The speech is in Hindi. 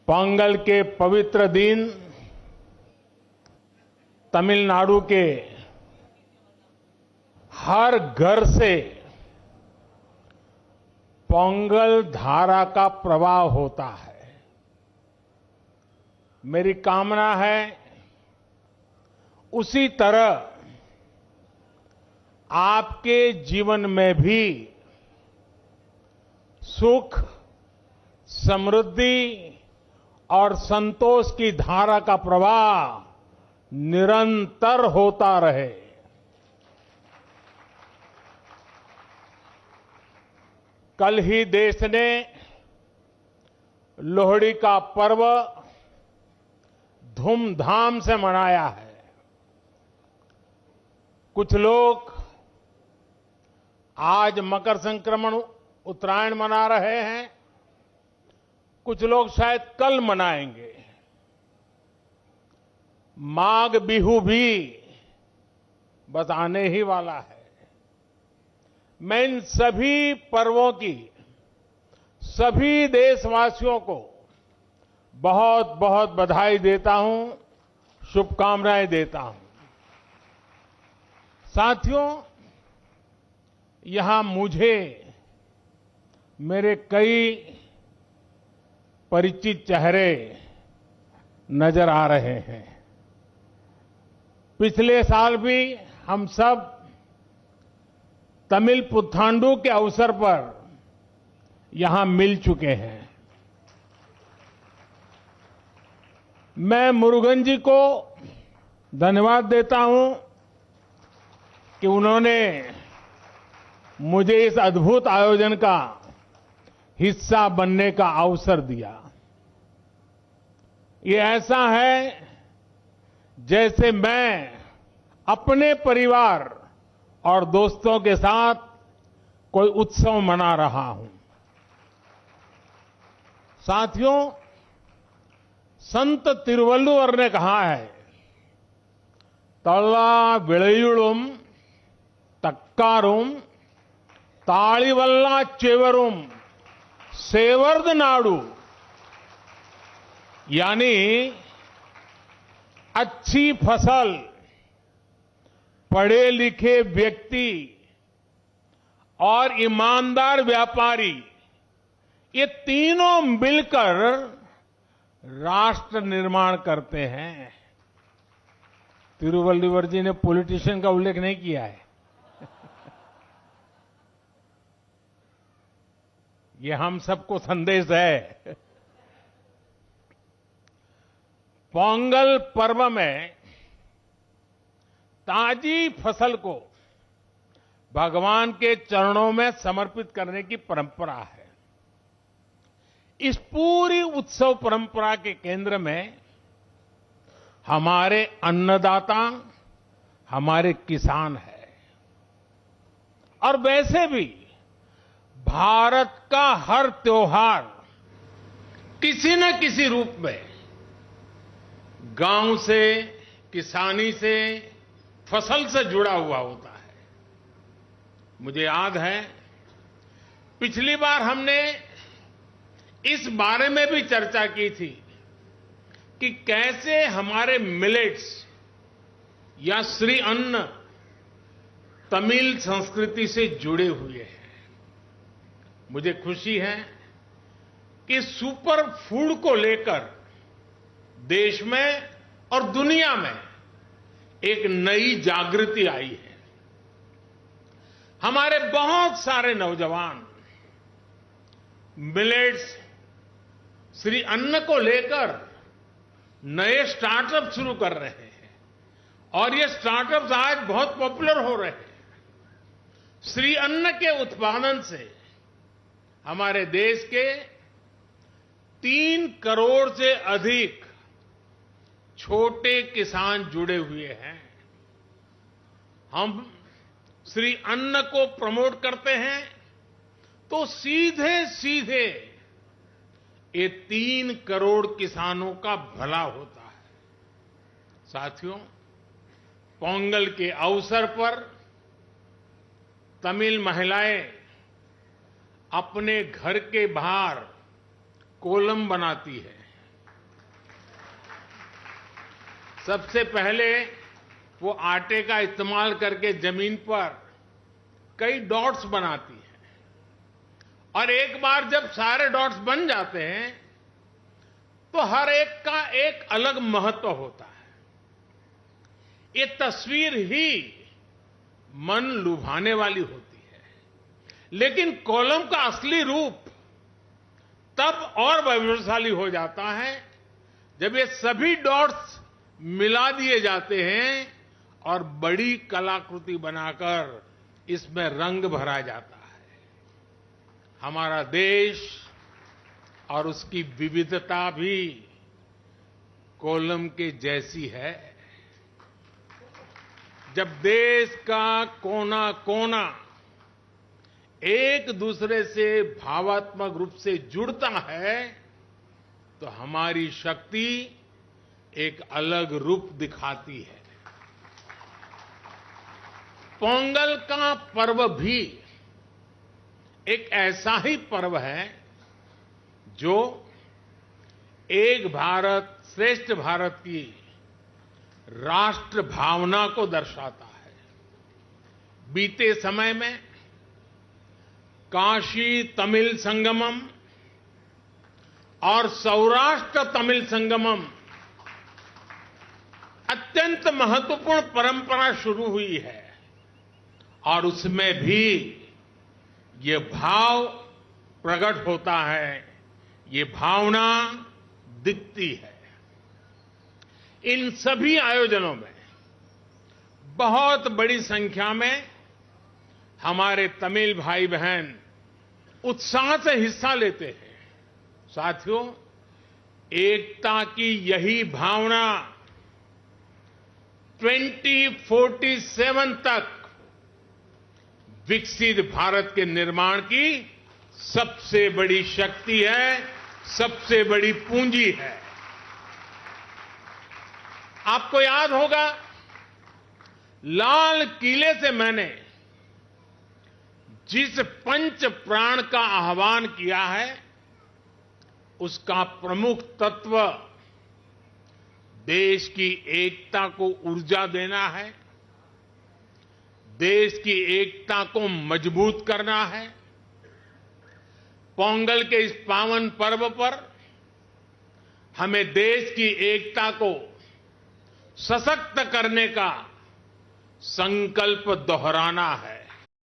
पोंगल के पवित्र दिन तमिलनाडु के हर घर से पोंगल धारा का प्रवाह होता है। मेरी कामना है उसी तरह आपके जीवन में भी सुख, समृद्धि और संतोष की धारा का प्रवाह निरंतर होता रहे। कल ही देश ने लोहड़ी का पर्व धूमधाम से मनाया है। कुछ लोग आज मकर संक्रमण उत्तरायण मना रहे हैं, कुछ लोग शायद कल मनाएंगे। माघ बिहू भी बस आने ही वाला है। मैं इन सभी पर्वों की सभी देशवासियों को बहुत बहुत बधाई देता हूं, शुभकामनाएं देता हूं। साथियों, यहां मुझे मेरे कई परिचित चेहरे नजर आ रहे हैं। पिछले साल भी हम सब तमिल पुथांडु के अवसर पर यहां मिल चुके हैं। मैं मुरुगन जी को धन्यवाद देता हूं कि उन्होंने मुझे इस अद्भुत आयोजन का हिस्सा बनने का अवसर दिया। ये ऐसा है जैसे मैं अपने परिवार और दोस्तों के साथ कोई उत्सव मना रहा हूं। साथियों, संत तिरुवल्लुवर ने कहा है, तल्ला विलयुलुम तक्कारुम तालिवल्ला चेवरुम सेवर्द नाडु, यानी अच्छी फसल, पढ़े लिखे व्यक्ति और ईमानदार व्यापारी, ये तीनों मिलकर राष्ट्र निर्माण करते हैं। तिरुवल्लुवर जी ने पॉलिटिशियन का उल्लेख नहीं किया है। ये हम सबको संदेश है। पोंगल पर्व में ताजी फसल को भगवान के चरणों में समर्पित करने की परंपरा है। इस पूरी उत्सव परंपरा के केंद्र में हमारे अन्नदाता, हमारे किसान हैं। और वैसे भी भारत का हर त्योहार किसी न किसी रूप में गांव से, किसानी से, फसल से जुड़ा हुआ होता है। मुझे याद है पिछली बार हमने इस बारे में भी चर्चा की थी कि कैसे हमारे मिलेट्स या श्री अन्न तमिल संस्कृति से जुड़े हुए हैं। मुझे खुशी है कि सुपर फूड को लेकर देश में और दुनिया में एक नई जागृति आई है। हमारे बहुत सारे नौजवान मिलेट्स, श्री अन्न को लेकर नए स्टार्टअप शुरू कर रहे हैं और ये स्टार्टअप्स आज बहुत पॉपुलर हो रहे हैं। श्री अन्न के उत्पादन से हमारे देश के 3 करोड़ से अधिक छोटे किसान जुड़े हुए हैं। हम श्री अन्न को प्रमोट करते हैं तो सीधे सीधे ये 3 करोड़ किसानों का भला होता है। साथियों, पोंगल के अवसर पर तमिल महिलाएं अपने घर के बाहर कोलम बनाती है सबसे पहले वो आटे का इस्तेमाल करके जमीन पर कई डॉट्स बनाती है और एक बार जब सारे डॉट्स बन जाते हैं तो हर एक का एक अलग महत्व होता है। ये तस्वीर ही मन लुभाने वाली होती है, लेकिन कोलम का असली रूप तब और वैभवशाली हो जाता है जब ये सभी डॉट्स मिला दिए जाते हैं और बड़ी कलाकृति बनाकर इसमें रंग भरा जाता है। हमारा देश और उसकी विविधता भी कोलम के जैसी है। जब देश का कोना कोना एक दूसरे से भावात्मक रूप से जुड़ता है तो हमारी शक्ति एक अलग रूप दिखाती है। पोंगल का पर्व भी एक ऐसा ही पर्व है जो एक भारत श्रेष्ठ भारत की राष्ट्र भावना को दर्शाता है। बीते समय में काशी तमिल संगमम और सौराष्ट्र तमिल संगमम अत्यंत महत्वपूर्ण परंपरा शुरू हुई है और उसमें भी ये भाव प्रकट होता है, ये भावना दिखती है। इन सभी आयोजनों में बहुत बड़ी संख्या में हमारे तमिल भाई बहन उत्साह से हिस्सा लेते हैं। साथियों, एकता की यही भावना 2047 तक विकसित भारत के निर्माण की सबसे बड़ी शक्ति है, सबसे बड़ी पूंजी है। आपको याद होगा, लाल किले से मैंने जिस पंच प्राण का आह्वान किया है उसका प्रमुख तत्व देश की एकता को ऊर्जा देना है, देश की एकता को मजबूत करना है। पोंगल के इस पावन पर्व पर हमें देश की एकता को सशक्त करने का संकल्प दोहराना है।